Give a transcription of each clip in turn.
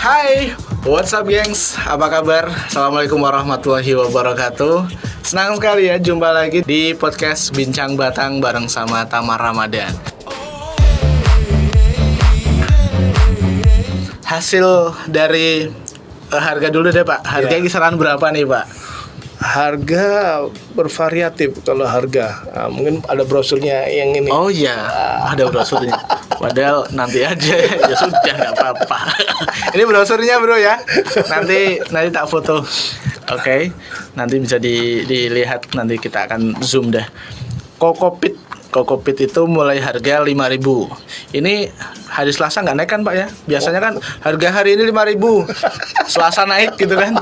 Hai, what's up gengs? Apa kabar? Assalamualaikum warahmatullahi wabarakatuh. Senang sekali ya jumpa lagi di podcast Bincang Batang bareng sama Tamar Ramadan. Hasil dari harga dulu deh Pak. Harga kisaran berapa nih Pak? Harga bervariatif kalau harga. Nah, mungkin ada brosurnya yang ini. Oh iya, ada brosurnya. Padahal nanti aja ya sudah nggak apa-apa. Ini brosurnya bro ya. Nanti tak foto. Oke. Nanti bisa dilihat, nanti kita akan zoom dah. Kokopit itu mulai harga 5.000. Ini hari Selasa nggak naik kan Pak ya? Biasanya kan harga hari ini 5.000. Selasa naik gitu kan?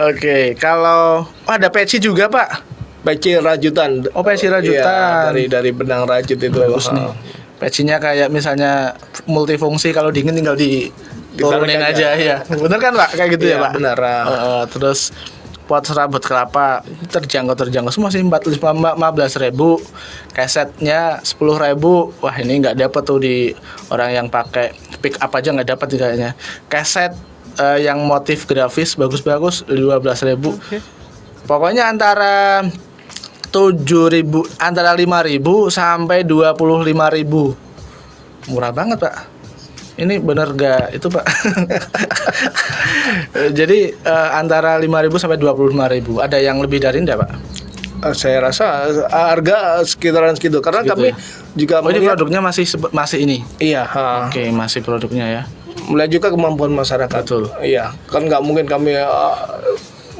Oke, kalau ada peci juga Pak. Peci rajutan. Oh, peci rajutan. Iya, dari benang rajut itu. Bagus nih. Pecinya kayak misalnya multifungsi, kalau dingin tinggal diturunin aja ya. Bener kan Pak? Kayak gitu ya Pak? Benar. Terus pot serabut kelapa terjangkau semua sih, 15.000. Kesetnya 10.000. Wah, ini nggak dapat tuh di orang yang pakai pick up aja, nggak dapat kayaknya. Keset yang motif grafis bagus 12.000. Okay. Pokoknya antara 7.000, antara 5.000 sampai 25.000. Murah banget Pak. Ini bener gak itu Pak? Jadi antara 5.000 sampai 25.000. Ada yang lebih dari ini Pak? Saya rasa harga sekitaran segitu karena Segitu kami ya? juga ini produknya masih ini. Iya. Oke, masih produknya ya. Melihat juga kemampuan masyarakat. Betul. Iya, kan nggak mungkin kami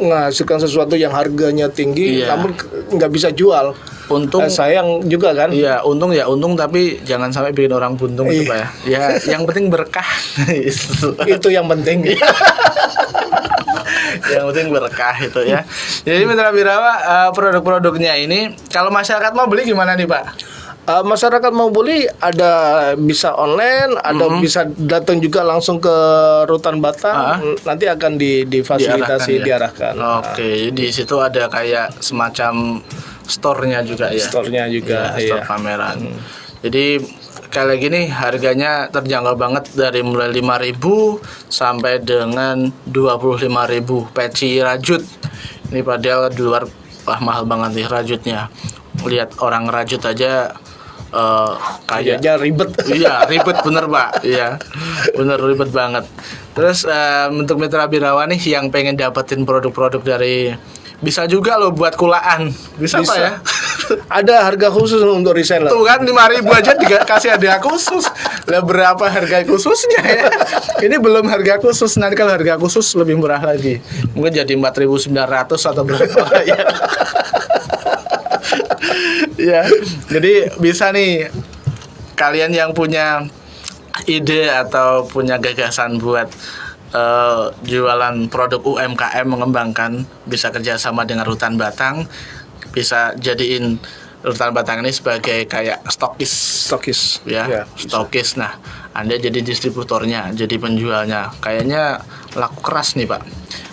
menghasilkan sesuatu yang harganya tinggi, namun nggak bisa jual. Untung sayang juga kan? Iya, untung tapi jangan sampai bikin orang buntung itu Pak ya. Ya, yang penting berkah. Itu yang penting. Yang penting berkah itu ya. Jadi Mitra Birawa, produk-produknya ini kalau masyarakat mau beli gimana nih Pak? Masyarakat mau beli ada bisa online, ada bisa datang juga langsung ke Rutan Batang. Nanti akan difasilitasi, diarahkan. Oke, di situ ada kayak semacam store-nya juga ya. Store-nya juga, ya, store pameran. Jadi kayak gini harganya terjangkau banget, dari mulai 5.000 sampai dengan 25.000. Peci rajut. Ini padahal di luar mahal banget nih rajutnya. Lihat orang rajut aja kayaknya ribet. Iya, ribet bener Pak. Iya, bener ribet banget. Terus untuk Mitra Birawa nih yang pengen dapetin produk-produk dari, bisa juga loh buat kulaan. Bisa. Pak ya? Ada harga khusus untuk reseller. Tuh kan 5.000 aja dikasih harga khusus. Lah berapa harga khususnya ya? Ini belum harga khusus. Nanti kalau harga khusus lebih murah lagi. Mungkin jadi 4.900 atau berapa ya. Ya, jadi bisa nih kalian yang punya ide atau punya gagasan buat jualan produk UMKM, mengembangkan, bisa kerjasama dengan Rutan Batang, bisa jadiin Rutan Batang ini sebagai kayak stokis ya, stokis. Nah, Anda jadi distributornya, jadi penjualnya, kayaknya laku keras nih Pak.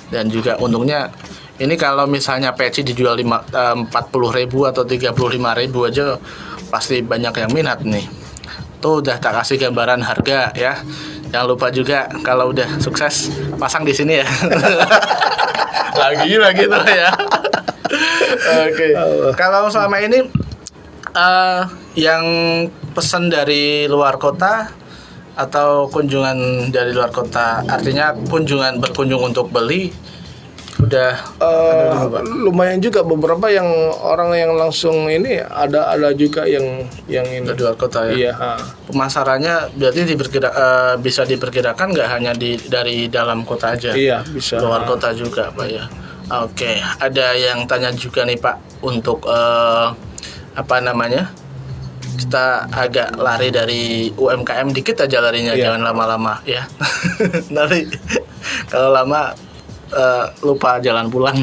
Dan juga untungnya ini kalau misalnya peci dijual 40.000 atau 35.000 aja pasti banyak yang minat nih. Tuh udah tak kasih gambaran harga ya. Jangan lupa juga kalau udah sukses pasang di sini ya. lagi tuh ya. Oke. Kalau selama ini yang pesan dari luar kota atau kunjungan dari luar kota, artinya berkunjung untuk beli, udah lumayan juga beberapa yang orang yang langsung ini ada juga yang ini dari luar kota ya. Iya. Pemasarannya berarti bisa diperkirakan nggak hanya dari dalam kota aja. Iya, bisa. Luar kota juga Pak ya. Oke, ada yang tanya juga nih Pak untuk kita agak lari dari UMKM dikit aja larinya, jangan lama-lama ya. Nanti kalau lama lupa jalan pulang.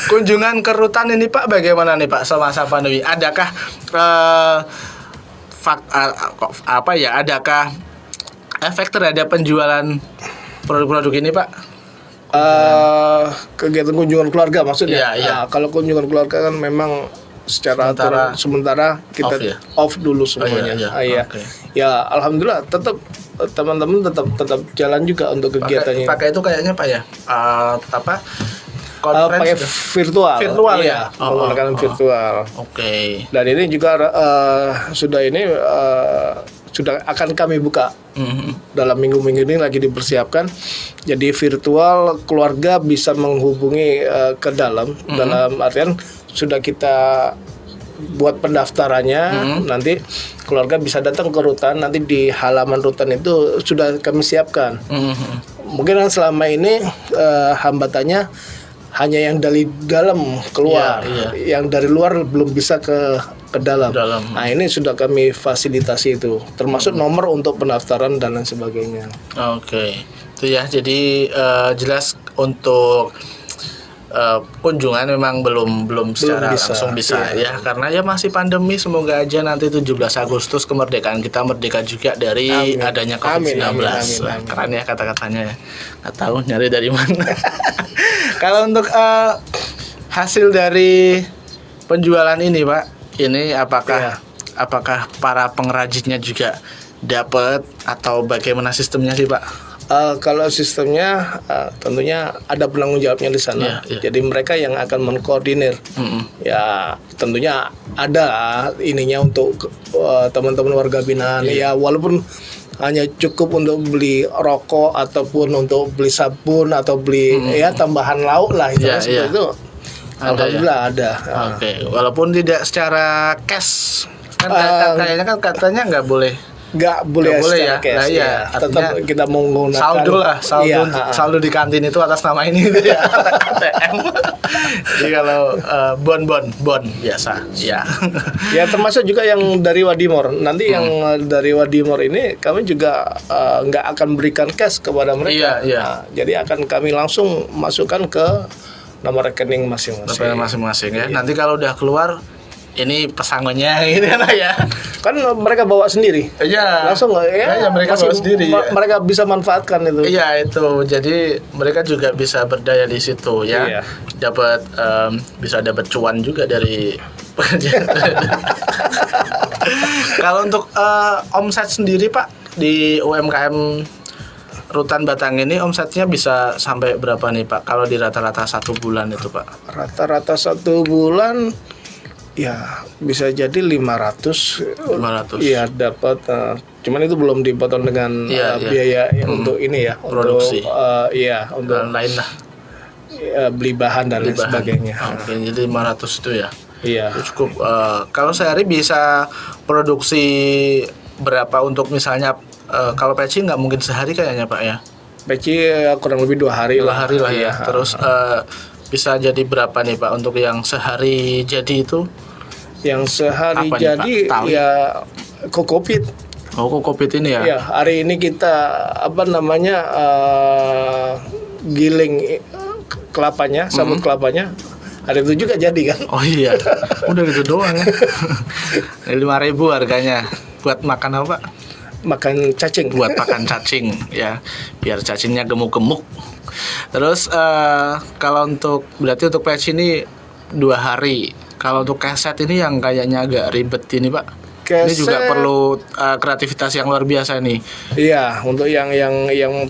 Kunjungan ke Rutan ini Pak bagaimana nih Pak semasa pandemi? Adakah adakah efek terhadap penjualan produk-produk ini Pak? Kegiatan kunjungan keluarga maksudnya. Iya. Kalau kunjungan keluarga kan memang secara sementara kita off dulu semuanya. Iya. Okay. Ya alhamdulillah tetap teman-teman tetap jalan juga untuk kegiatannya. Pakai itu kayaknya Pak ya. Pakai virtual ya. Menggunakan virtual. Oke. Dan ini juga sudah akan kami buka dalam minggu-minggu ini, lagi dipersiapkan. Jadi virtual keluarga bisa menghubungi ke dalam artian sudah kita buat pendaftarannya. Nanti keluarga bisa datang ke rutan, nanti di halaman rutan itu sudah kami siapkan. Mungkin selama ini hambatannya hanya yang dari dalam keluar, yang dari luar belum bisa ke dalam. Nah ini sudah kami fasilitasi itu, termasuk nomor untuk pendaftaran dan lain sebagainya. Oke, itu ya. Jadi jelas untuk kunjungan memang belum secara langsung bisa ya, karena ya masih pandemi. Semoga aja nanti 17 Agustus kemerdekaan kita merdeka juga dari adanya COVID-19. Keren ya kata-katanya ya. Nggak tahu nyari dari mana. Kalau untuk hasil dari penjualan ini Pak, ini apakah para pengrajinnya juga dapat atau bagaimana sistemnya sih Pak? Kalau sistemnya tentunya ada penanggung jawabnya di sana. Jadi mereka yang akan mengkoordinir. Ya tentunya ada ininya untuk teman-teman warga binaan. Ya walaupun hanya cukup untuk beli rokok ataupun untuk beli sabun atau beli tambahan lauk lah itu. Itu alhamdulillah ada. Oke. Walaupun tidak secara cash kan kayaknya kan katanya nggak boleh ya. Cash, ya. Tetap kita menggunakan saldo di kantin itu atas nama ini gitu ya. ATM. Jadi kalau bon biasa ya. Ya termasuk juga yang dari Wadimor. Nanti yang dari Wadimor ini kami juga nggak akan berikan cash kepada mereka. Nah, jadi akan kami langsung masukkan ke nomor rekening masing-masing. Ya. Nanti kalau udah keluar ini pesangonnya gitu ya. Kan mereka bawa sendiri. Iya. Langsung mereka bawa sendiri. Mereka bisa manfaatkan itu. Iya, itu. Jadi mereka juga bisa berdaya di situ ya. Iya. Dapat bisa dapat cuan juga dari pekerjaan. Kalau untuk omset sendiri Pak di UMKM Rutan Batang ini omsetnya bisa sampai berapa nih Pak? Kalau di rata-rata 1 bulan itu Pak? Rata-rata 1 bulan ya bisa jadi 500. Iya dapat. Cuman itu belum dipotong dengan biaya untuk ini ya, produksi. Untuk lain lah. Beli bahan dan lain sebagainya. Oke, jadi 500 itu ya. Iya. Cukup. Kalau sehari bisa produksi berapa untuk misalnya kalau peci nggak mungkin sehari kayaknya Pak ya? Peci kurang lebih 2 hari lah ya. Terus bisa jadi berapa nih Pak untuk yang sehari jadi itu? Yang sehari apa jadi nih, Pak? ya kokopit. Oh, kokopit ini ya? Ya, hari ini kita giling kelapanya, sabut kelapanya. Hari itu juga jadi kan? Oh iya, udah gitu doang ya. 5.000 harganya. Buat makan apa? Makan cacing. Buat makan cacing ya, biar cacingnya gemuk-gemuk. Terus kalau berarti untuk patch ini 2 hari. Kalau untuk keset ini yang kayaknya agak ribet ini Pak. Keset, ini juga perlu kreativitas yang luar biasa nih. Iya, untuk yang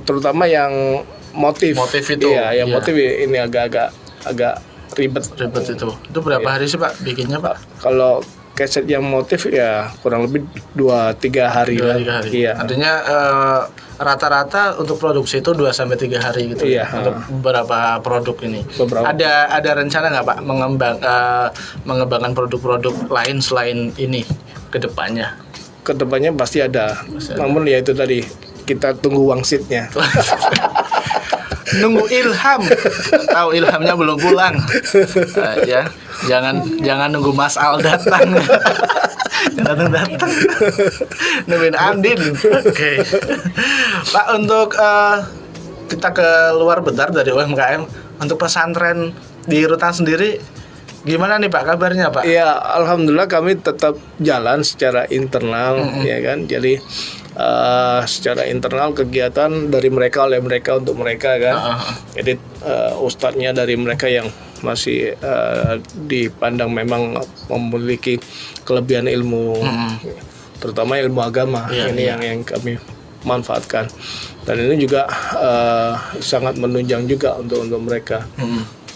terutama yang motif itu. Iya, yang motif ini agak ribet itu. Itu berapa hari sih Pak bikinnya Pak? Kalau keset yang motif ya kurang lebih 2-3 hari. 2-3 hari. Iya. Artinya rata-rata untuk produksi itu 2-3 hari gitu. Iya. Untuk beberapa produk ini. Ada rencana nggak Pak mengembangkan produk-produk lain selain ini ke depannya? Ke depannya pasti ada. Namun ya itu tadi kita tunggu wangsitnya. Nunggu ilham. Tahu ilhamnya belum pulang. Ya. Jangan nunggu Mas Al datang. Datang. Nungguin Andin. Oke. Pak, untuk kita keluar bentar dari UMKM, untuk pesantren di Rutan sendiri Gimana nih Pak kabarnya Pak? Ya, alhamdulillah kami tetap jalan secara internal, ya kan. Jadi secara internal kegiatan dari mereka oleh mereka untuk mereka kan. Jadi ustadznya dari mereka yang masih dipandang memang memiliki kelebihan ilmu, terutama ilmu agama. Ini yang kami manfaatkan. Dan ini juga sangat menunjang juga untuk mereka.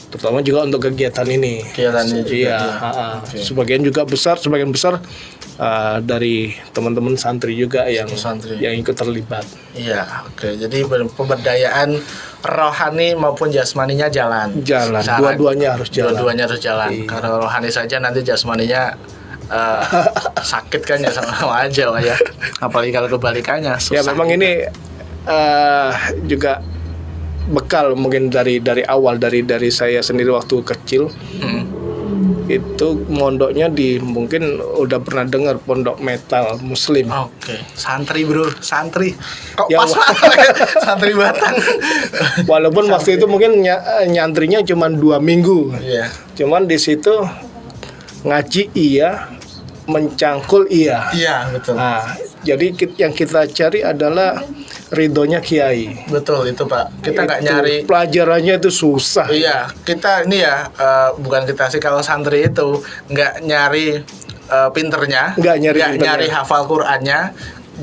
Terutama juga untuk kegiatan ini. Kegiatannya juga. Iya, Okay. sebagian besar dari teman-teman santri juga yang ikut terlibat. Iya, oke. Jadi pemberdayaan rohani maupun jasmaninya jalan. Dua-duanya harus jalan. Dua-duanya harus jalan. Iya. Karena rohani saja nanti jasmaninya sakit kan ya sama aja Pak ya. Apalagi kalau kebalikannya susah. Ya memang ini juga bekal mungkin dari awal dari saya sendiri waktu kecil. Itu mondoknya mungkin udah pernah dengar pondok metal muslim. Oke. Santri bro, santri. Kok Ya, pas santri Batang. Walaupun waktu itu mungkin nyantrinya cuma 2 minggu. Iya. Cuman di situ ngaji iya, mencangkul iya. Iya, betul. Nah, jadi yang kita cari adalah ridhonya kiai. Betul itu Pak. Kita nggak Itu, nyari. pelajarannya itu susah. Iya, kita ini ya bukan kita sih kalau santri itu nggak nyari pinternya, Nggak nyari pinternya. nyari hafal Qur'annya,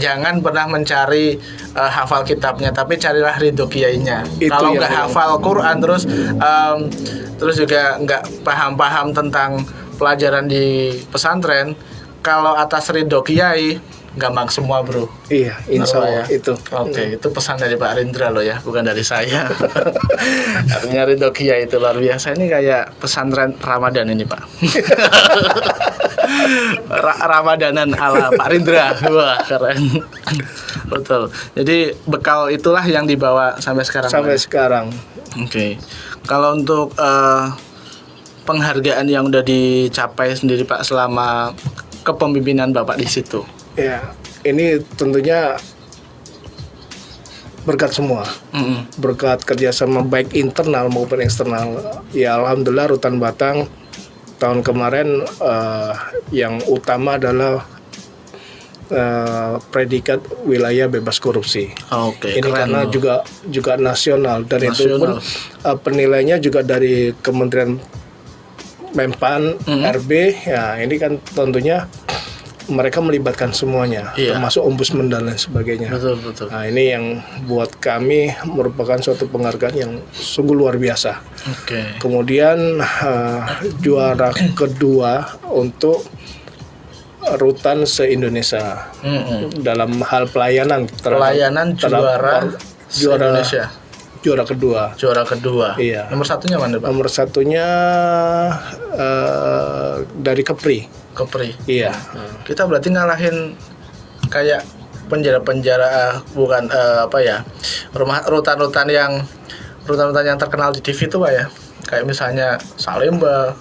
jangan pernah mencari hafal kitabnya, tapi carilah ridho kiainya. Itu Kalau yang nggak benar. hafal Qur'an terus juga nggak paham-paham tentang pelajaran di pesantren, kalau atas ridho kiai gampang semua bro. Iya, insya Allah Ya. itu. Oke, itu pesan dari Pak Rindra loh ya, bukan dari saya. Artinya Ridho Kiai itu luar biasa. Ini kayak pesantren Ramadan ini Pak. Ramadanan ala Pak Rindra. Wah keren. Betul. Jadi bekal itulah yang dibawa sampai sekarang. Sampai Pak. sekarang. Oke. Kalau untuk penghargaan yang udah dicapai sendiri Pak selama kepemimpinan Bapak di situ. Ya, ini tentunya berkat semua. Berkat kerjasama baik internal maupun eksternal. Ya alhamdulillah Rutan Batang tahun kemarin yang utama adalah predikat wilayah bebas korupsi. Oke. Ini Keren karena loh. juga nasional dan itu pun Nasional. penilainya juga dari Kementerian Menpan RB. Ya ini kan tentunya mereka melibatkan semuanya, Iya. termasuk ombudsman dan lain sebagainya. Betul. Nah ini yang buat kami merupakan suatu penghargaan yang sungguh luar biasa. Oke. Kemudian juara kedua untuk rutan se-Indonesia dalam hal pelayanan. Pelayanan juara Indonesia. Juara kedua. Juara kedua. Iya. Nomor satunya mana Pak? Nomor satunya dari Kepri. Kepri. Iya. Kita berarti ngalahin kayak penjara-penjara bukan apa ya, rutan-rutan yang terkenal di TV itu Pak ya. Kayak misalnya Salemba,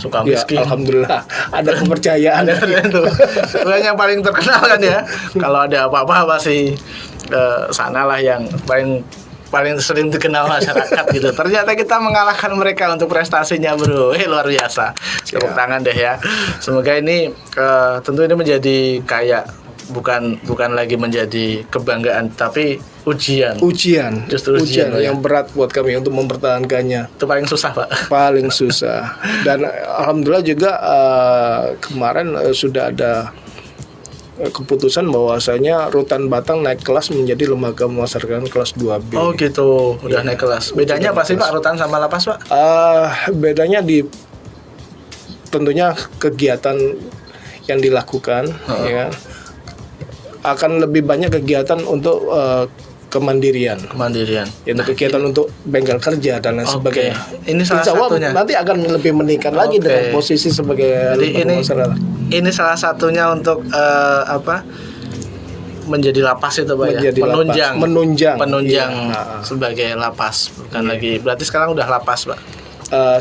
Ya, Sukamiskin. alhamdulillah ada kepercayaan. Ada itu. Bukan yang paling terkenal kan ya. Kalau ada apa-apa pasti sanalah yang paling sering dikenal masyarakat gitu. Ternyata kita mengalahkan mereka untuk prestasinya bro. Luar biasa. Tepuk tangan deh ya. Semoga ini tentu ini menjadi kayak bukan lagi menjadi kebanggaan tapi ujian. Ujian Justru ujian, yang berat buat kami untuk mempertahankannya. Itu paling susah Pak. Paling susah. Dan alhamdulillah juga kemarin sudah ada keputusan bahwasanya Rutan Batang naik kelas menjadi lembaga pemasyarakatan kelas 2B. Oh gitu, udah naik kelas. Bedanya apa sih Pak rutan sama lapas Pak? Bedanya tentunya kegiatan yang dilakukan, ya kan? Akan lebih banyak kegiatan untuk kemandirian. Yaitu kegiatan untuk bengkel kerja dan lain sebagainya. Ini salah Insya Allah satunya. nanti akan lebih meningkat lagi dengan posisi sebagai Jadi lembaga pemasyarakatan. ini salah satunya untuk menjadi lapas itu Pak Menjadi ya. lapas. Menunjang. Iya. Sebagai lapas bukan lagi. Berarti sekarang udah lapas Pak.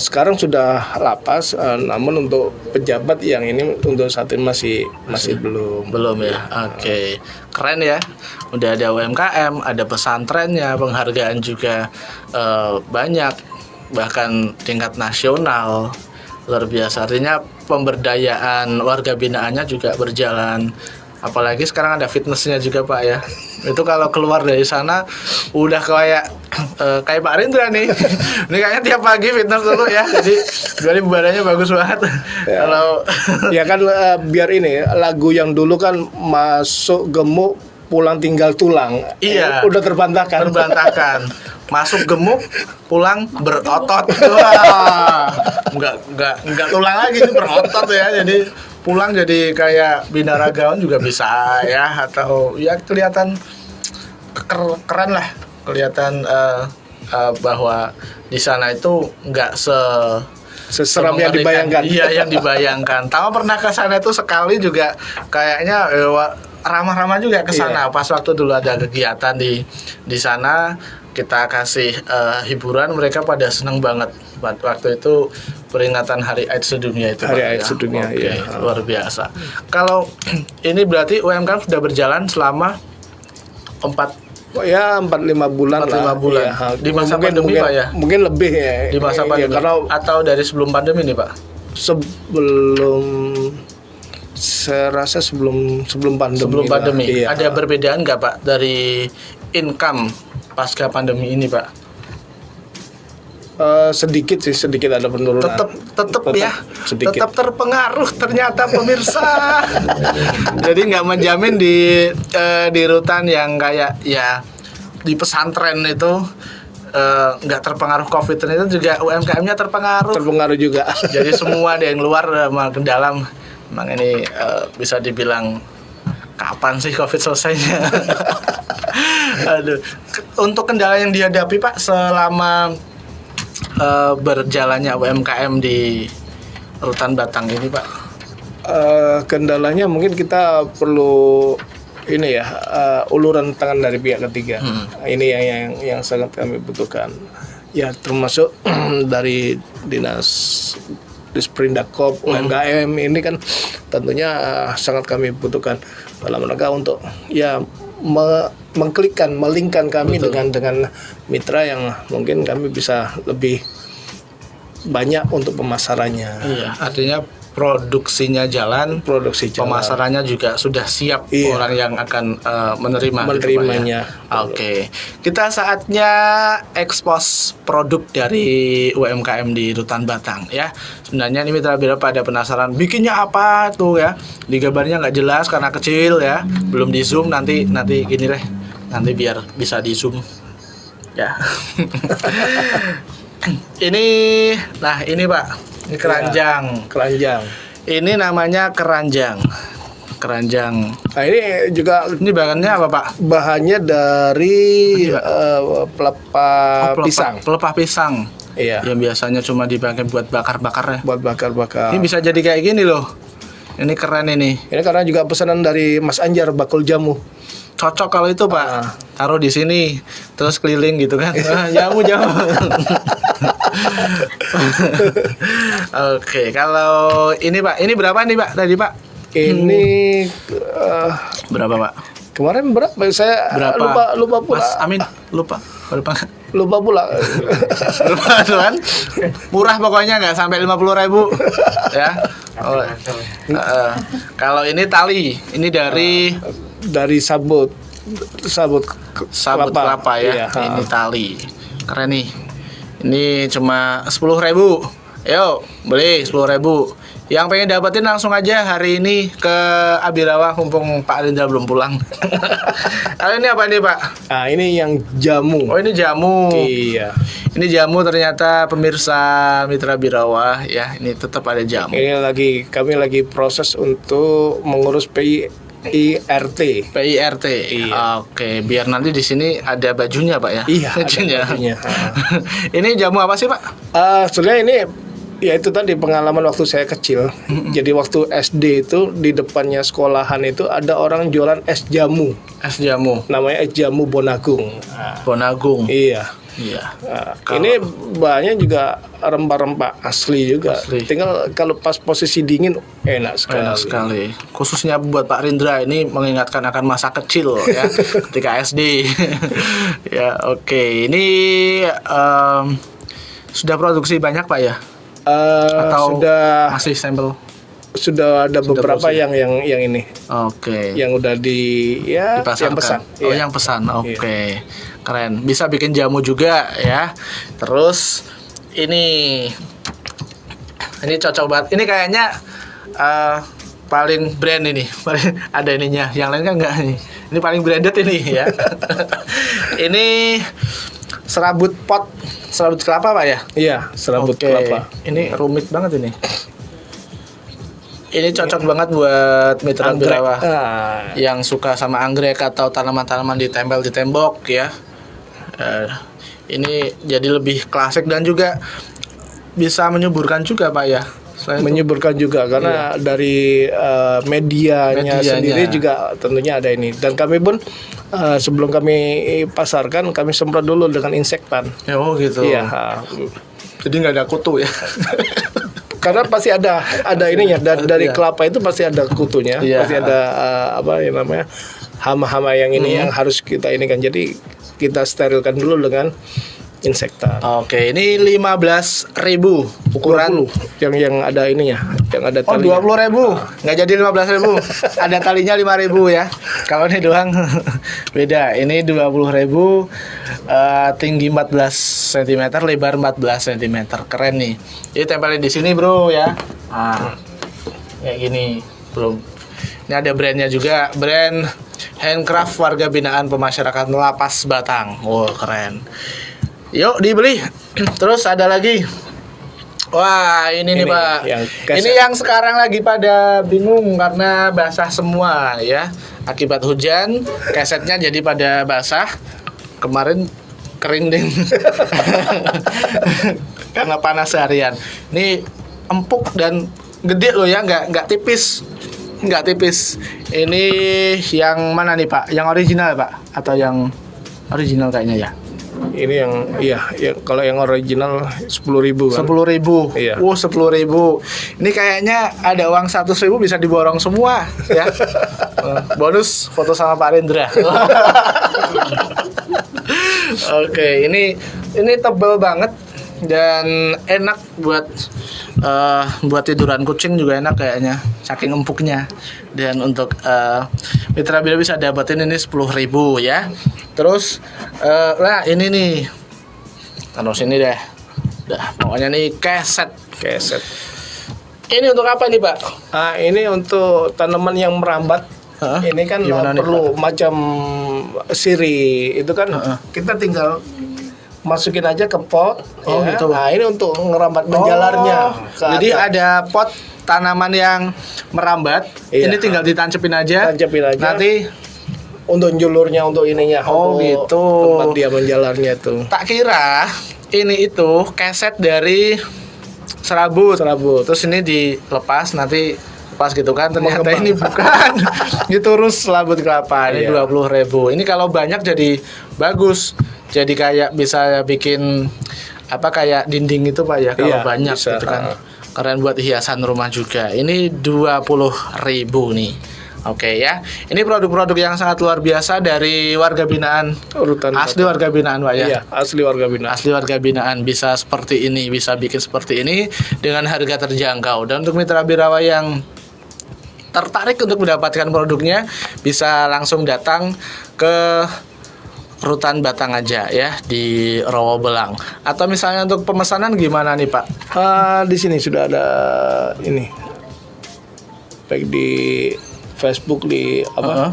Sekarang sudah lapas, namun untuk pejabat yang ini untuk saat ini masih belum ya. Oke. Keren ya. Udah ada UMKM, ada pesantrennya, penghargaan juga banyak, bahkan tingkat nasional. luar biasa. Artinya pemberdayaan warga binaannya juga berjalan. Apalagi sekarang ada fitnessnya juga Pak ya. Itu kalau keluar dari sana udah kayak Pak Rindra nih. Ini kayaknya tiap pagi fitness dulu ya. Jadi badannya bagus banget. Ya. Kalau Ya kan biar ini lagu yang dulu kan masuk gemuk pulang tinggal tulang. Iya. Udah terbantahkan. Masuk gemuk, pulang berotot. Wah. Enggak tulang lagi, ini berotot ya. Jadi pulang jadi kayak binaragawan juga bisa ya, atau ya kelihatan keren lah, kelihatan bahwa di sana itu nggak Seseram yang dibayangkan. Iya, yang dibayangkan. Tama pernah ke sana itu sekali juga, kayaknya ramah-ramah juga ke sana. Iya. Pas waktu dulu ada kegiatan di sana, kita kasih hiburan, mereka pada seneng banget. Waktu itu peringatan Hari AIDS Sedunia itu. Hari Pak, AIDS ya. Sedunia, Oke, iya. luar biasa. Kalau ini berarti UMKM sudah berjalan selama 4-5 bulan 4-5 lah. bulan. Iya. Di masa Mungkin- pandemi, mungkin- Pak, ya? Mungkin lebih ya. di masa Iya, pandemi karena atau dari sebelum pandemi nih Pak? Saya rasa sebelum pandemi. Sebelum lah. pandemi. Iya. Ada perbedaan nggak Pak dari income pasca pandemi ini Pak? Sedikit ada penurunan. Tetap ya, sedikit. tetap terpengaruh ternyata pemirsa. Jadi nggak menjamin di rutan yang kayak ya di pesantren itu nggak terpengaruh COVID, ternyata juga UMKM-nya terpengaruh. Terpengaruh juga. Jadi semua ada yang luar sama ke dalam. Emang ini bisa dibilang kapan sih COVID selesainya? Aduh. Untuk kendala yang dihadapi Pak selama berjalannya UMKM di Rutan Batang ini Pak? Kendalanya mungkin kita perlu ini ya, uluran tangan dari pihak ketiga. Ini yang sangat kami butuhkan. Ya termasuk dari Dinas Disperindakom UMKM ini kan tentunya sangat kami butuhkan dalam rangka untuk ya melingkan kami dengan mitra yang mungkin kami bisa lebih banyak untuk pemasarannya. Iya, artinya produksinya jalan, Produksi jalan. pemasarannya juga sudah siap. Iya. Orang yang akan menerimanya. Menerimanya. Oke, kita saatnya ekspos produk dari UMKM di Rutan Batang ya. Sebenarnya ini mitra bira pada penasaran bikinnya apa tuh ya. Digambarnya nggak jelas karena kecil ya, belum di zoom, nanti gini deh, nanti biar bisa di zoom ya. Ini Pak, ini keranjang. Keranjang. Ini namanya keranjang. Nah ini juga Ini bahannya apa Pak? bahannya dari pelepah pisang. Pelepah pisang. Iya. Yang biasanya cuma dipakai buat bakar-bakar ya. Buat bakar-bakar. Ini bisa jadi kayak gini loh. Ini keren ini. Ini karena juga pesanan dari Mas Anjar bakul jamu. Cocok kalau itu Pak. Taruh di sini, terus keliling gitu kan. Jamu. Oke, kalau ini Pak, ini berapa nih Pak tadi Pak? Ini Berapa Pak? kemarin berapa? Saya Berapa? lupa pula. Mas Amin, lupa. Berapa? Lupa pula. Berapa tuan? Murah pokoknya, nggak sampai 50.000 ya. Oh, kalau ini tali, ini Dari sabut kelapa ya. Iya. Ini tali, keren nih. Ini cuma 10.000. Yuk beli 10.000. Yang pengen dapetin langsung aja hari ini ke Abirawa, mumpung Pak Rindra belum pulang. Kalau ini apa nih Pak? Nah ini yang jamu. Oh ini jamu. Iya. Ini jamu ternyata pemirsa Mitra Birawa ya. Ini tetap ada jamu. Ini kami lagi proses untuk mengurus PIRT. PIRT. Iya. Oke, biar nanti di sini ada bajunya Pak ya. Iya, ada Bajunya. bajunya. Ini jamu apa sih Pak? Sebenarnya ini ya itu tadi pengalaman waktu saya kecil. Jadi waktu SD itu di depannya sekolahan itu ada orang jualan es jamu. Es jamu. Namanya es jamu Bonagung. Bonagung. Iya. Iya. Ini bahannya juga rempah-rempah asli juga. Asli. Tinggal kalau pas posisi dingin enak sekali. Enak sekali. Khususnya buat Pak Rindra ini mengingatkan akan masa kecil ya, ketika SD. Ya, oke. Ini sudah produksi banyak Pak ya? Atau sudah masih sampel? ada beberapa yang ini Oke. yang udah yang Dipasarkan. pesan. Oh, Iya. yang pesan. Oke. Keren. Bisa bikin jamu juga ya. Terus ini cocok banget. Ini kayaknya paling brand ini. Paling ada ininya. Yang lain kan enggak nih. Ini paling branded ini ya. Ini serabut kelapa Pak ya? Iya, serabut Oke. kelapa. Ini rumit banget ini. Ini cocok banget buat mitra Anggrek. birawa Ah, yang suka sama anggrek atau tanaman-tanaman ditempel di tembok ya. Ini jadi lebih klasik dan juga bisa menyuburkan juga Pak ya. Selain itu- menyuburkan juga karena dari medianya Medianya. sendiri juga tentunya ada ini. Dan kami pun sebelum kami pasarkan kami semprot dulu dengan insektan. Oh gitu. Iya. Jadi nggak ada kutu ya. Karena pasti ada ininya dari Iya. kelapa itu pasti ada kutunya, Iya. pasti ada apa yang namanya hama-hama yang ini yang harus kita ini kan. Jadi kita sterilkan dulu dengan insektan. Oke, ini 15.000 ukuran. 20 yang ada ininya, yang ada Oh, talinya. 20.000. Nggak jadi 15.000. Ada talinya 5.000 ya. Kalau ini doang beda. Ini 20.000, tinggi 14 cm, lebar 14 cm. Keren nih. Jadi tempelin di sini, Bro ya. Nah, kayak gini, Bro. Ini ada brandnya juga, brand Handcraft Warga Binaan Pemasyarakatan Lapas Batang. Wow, keren. Yuk dibeli. Terus ada lagi. Wah, ini nih Ini Pak. yang keset. Ini yang sekarang lagi pada bingung karena basah semua ya. Akibat hujan, kesetnya jadi pada basah. Kemarin kering deh. Karena panas seharian. Ini empuk dan gede loh ya, nggak tipis. Nggak tipis. Ini yang mana nih Pak? Yang original Pak? Atau yang original kayaknya ya? Ini yang kalau yang original 10.000 kan. 10.000. Iya. Wow, 10.000. Ini kayaknya ada uang 100.000 bisa diborong semua ya. Bonus foto sama Pak Rendra. Oke, ini tebal banget dan enak buat tiduran kucing juga enak kayaknya, saking empuknya. Dan untuk mitra bira bisa dapetin ini 10.000 ya. Terus lah ini nih, taruh sini deh. Dah, pokoknya nih keset. Ini untuk apa nih Pak? Ini untuk tanaman yang merambat. Hah? Ini kan Gimana nih, perlu macam siri. Itu kan kita tinggal masukin aja ke pot. Oh, ya. gitu. Nah, ini untuk ngerambat menjalarnya. ke Jadi atas. ada pot tanaman yang merambat. Iya. Ini tinggal ditancepin aja. Tancepin aja. Nanti untuk julurnya, untuk ininya. Oh, untuk gitu. tempat dia menjalarnya tuh. tak kira ini itu keset dari serabut. Terus ini dilepas, nanti lepas gitu kan, ternyata Mengembang. ini bukan. Diturus serabut kelapa. Ini Iya. 20.000. Ini kalau banyak jadi bagus. Jadi kayak bisa bikin apa kayak dinding itu Pak ya, kalau Iya, banyak bisa. gitu kan. Keren buat hiasan rumah juga. Ini 20.000 nih. Oke ya. Ini produk-produk yang sangat luar biasa dari warga binaan. Urutan Asli warga binaan Pak ya. Iya, asli warga binaan. Asli warga binaan, bisa seperti ini, bisa bikin seperti ini dengan harga terjangkau. Dan untuk mitra birawa yang tertarik untuk mendapatkan produknya, bisa langsung datang ke Rutan Batang aja ya, di Rawabelang. Atau misalnya untuk pemesanan gimana nih Pak? Di sini sudah ada ini. Baik di Facebook, di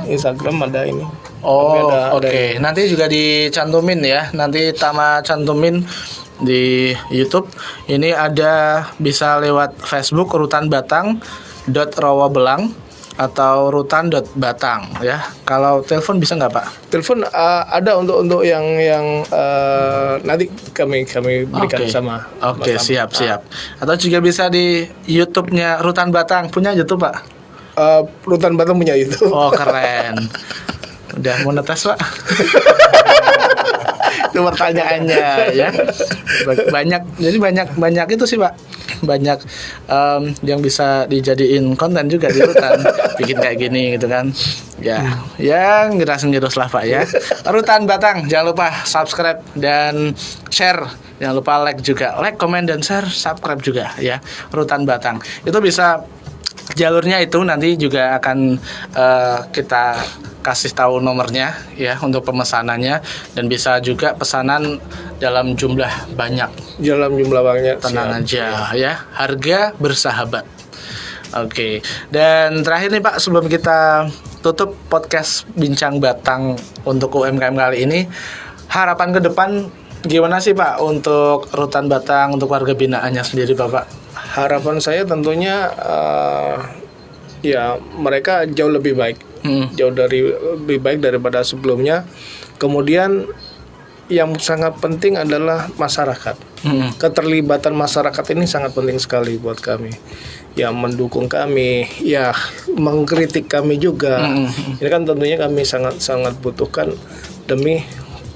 Instagram ada ini. Oh, Ada oke. Nanti juga dicantumin ya. Nanti Tama cantumin di YouTube. Ini ada, bisa lewat Facebook Rutan Batang .rawabelang atau rutan.batang ya. Kalau telepon bisa nggak Pak? Telepon ada untuk yang nanti kami berikan Oke. sama. Oke, Mas Tam. siap. Atau juga bisa di YouTube-nya Rutan Batang. Punya YouTube Pak? Rutan Batang punya itu. Oh, keren. Udah mau netes Pak? Itu pertanyaannya ya. Banyak itu sih Pak. Banyak yang bisa dijadiin konten juga di Rutan. Bikin kayak gini gitu kan. Ya, yang ngiras-ngirus lah Pak ya. Rutan Batang, jangan lupa subscribe dan share. Jangan lupa like juga. Like, komen, dan share, subscribe juga ya. Rutan Batang. Itu bisa jalurnya itu nanti juga akan kita kasih tahu nomornya ya untuk pemesanannya, dan bisa juga pesanan dalam jumlah banyak. Dalam jumlah banyak. Tenang aja ya. Harga bersahabat. Oke. Dan terakhir nih Pak, sebelum kita tutup podcast Bincang Batang untuk UMKM kali ini, harapan ke depan gimana sih Pak untuk Rutan Batang, untuk warga binaannya sendiri Bapak? Harapan saya tentunya ya mereka jauh lebih baik, lebih baik daripada sebelumnya. Kemudian yang sangat penting adalah masyarakat. Keterlibatan masyarakat ini sangat penting sekali buat kami. Ya mendukung kami, ya mengkritik kami juga. Ini kan tentunya kami sangat butuhkan demi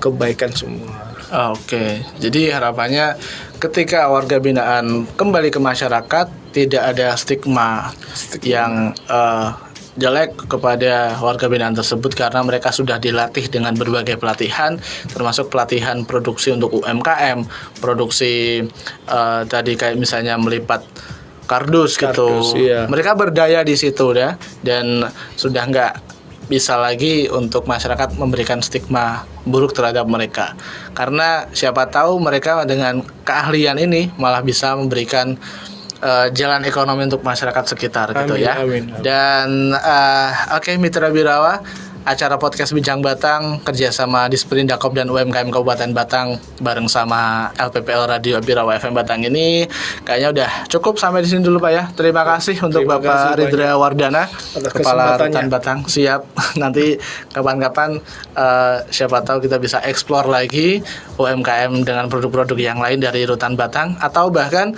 kebaikan semua. Oke, jadi harapannya ketika warga binaan kembali ke masyarakat, tidak ada stigma yang jelek kepada warga binaan tersebut, karena mereka sudah dilatih dengan berbagai pelatihan, termasuk pelatihan produksi untuk UMKM, produksi tadi kayak misalnya melipat kardus gitu. Iya. Mereka berdaya di situ ya, dan sudah nggak bisa lagi untuk masyarakat memberikan stigma buruk terhadap mereka, karena siapa tahu mereka dengan keahlian ini malah bisa memberikan jalan ekonomi untuk masyarakat sekitar. Gitu ya. Amin. Dan oke, Mitra Birawa, acara podcast Bincang Batang kerjasama Disperindakob dan UMKM Kabupaten Batang bareng sama LPPL Radio Birawa FM Batang ini kayaknya udah cukup sampai di sini dulu Pak ya. Terima kasih untuk Bapak Ridra Wardana, Kepala Rutan Batang. Siap, nanti kapan-kapan siapa tahu kita bisa explore lagi UMKM dengan produk-produk yang lain dari Rutan Batang, atau bahkan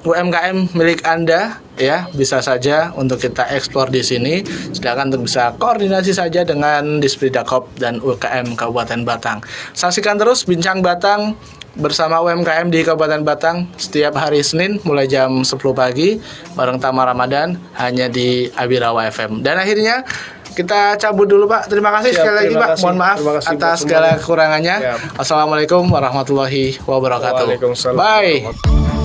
UMKM milik Anda ya, bisa saja untuk kita eksplor di sini. Sedangkan untuk bisa koordinasi saja dengan Disperindakob dan UMKM Kabupaten Batang. Saksikan terus Bincang Batang bersama UMKM di Kabupaten Batang setiap hari Senin mulai jam 10 pagi bareng Tama Ramadan hanya di Abirawa FM. Dan akhirnya kita cabut dulu Pak. Terima kasih sekali lagi Pak. Mohon maaf atas segala kekurangannya. Assalamualaikum warahmatullahi wabarakatuh. Waalaikumsalam. Bye.